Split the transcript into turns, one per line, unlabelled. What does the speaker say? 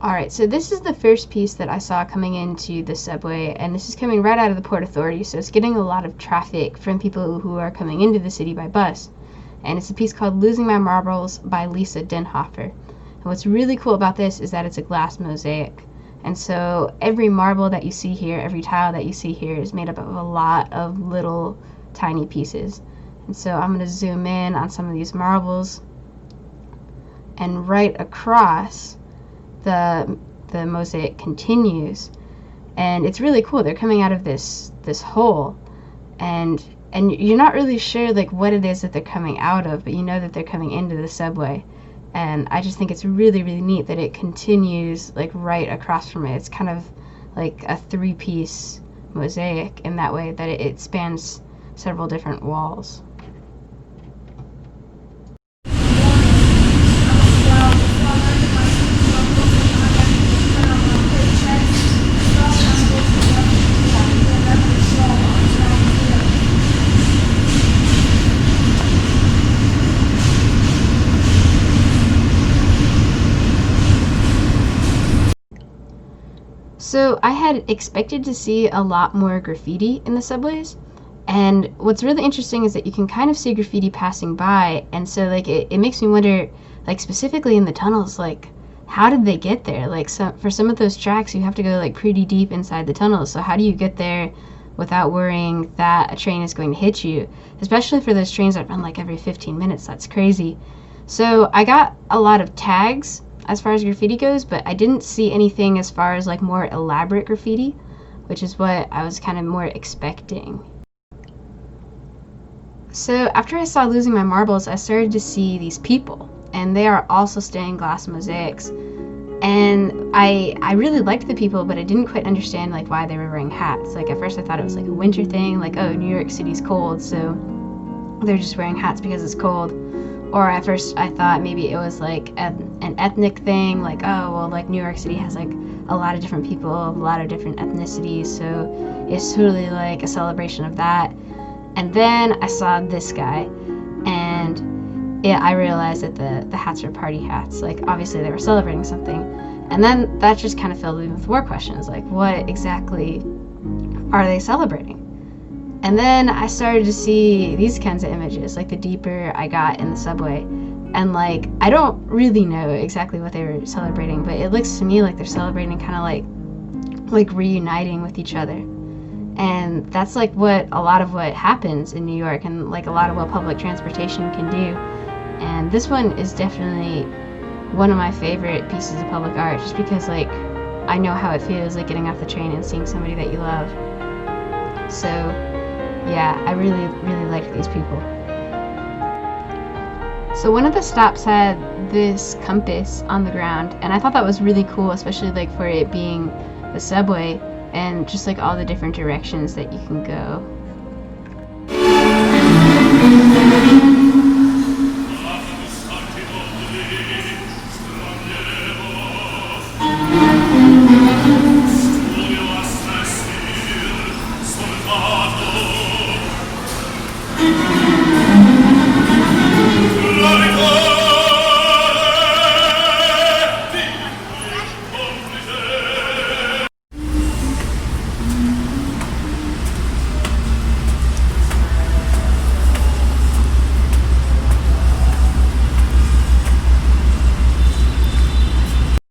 Alright, so this is the first piece that I saw coming into the subway, and this is coming right out of the Port Authority, so it's getting a lot of traffic from people who are coming into the city by bus. And it's a piece called Losing My Marbles by Lisa Denhofer. And what's really cool about this is that it's a glass mosaic. And so every marble that you see here, every tile that you see here is made up of a lot of little tiny pieces. And so I'm going to zoom in on some of these marbles, and right across the mosaic continues, and it's really cool. They're coming out of this hole, and you're not really sure like what it is that they're coming out of, but you know that they're coming into the subway. And I just think it's really, really neat that it continues like right across from it. It's kind of like a three-piece mosaic in that way, that it spans several different walls. So I had expected to see a lot more graffiti in the subways, and what's really interesting is that you can kind of see graffiti passing by, and so like it makes me wonder, like specifically in the tunnels, like how did they get there? Like for some of those tracks you have to go like pretty deep inside the tunnels, so how do you get there without worrying that a train is going to hit you? Especially for those trains that run like every 15 minutes, that's crazy. So I got a lot of tags as far as graffiti goes, but I didn't see anything as far as like more elaborate graffiti, which is what I was kind of more expecting. So after I saw Losing My Marbles, I started to see these people, and they are also stained glass mosaics. And I really liked the people, but I didn't quite understand like why they were wearing hats. Like at first I thought it was like a winter thing, like, oh, New York City's cold, so they're just wearing hats because it's cold. Or at first I thought maybe it was like an ethnic thing, like, oh, well, like New York City has like a lot of different people, a lot of different ethnicities, so it's totally like a celebration of that. And then I saw this guy, and I realized that the hats are party hats. Like obviously they were celebrating something. And then that just kind of filled me with more questions, like what exactly are they celebrating? And then I started to see these kinds of images, like the deeper I got in the subway. And like, I don't really know exactly what they were celebrating, but it looks to me like they're celebrating kind of like reuniting with each other. And that's like what a lot of what happens in New York, and like a lot of what public transportation can do. And this one is definitely one of my favorite pieces of public art, just because like I know how it feels like getting off the train and seeing somebody that you love. So yeah, I really, really liked these people. So one of the stops had this compass on the ground, and I thought that was really cool, especially like for it being the subway and just like all the different directions that you can go.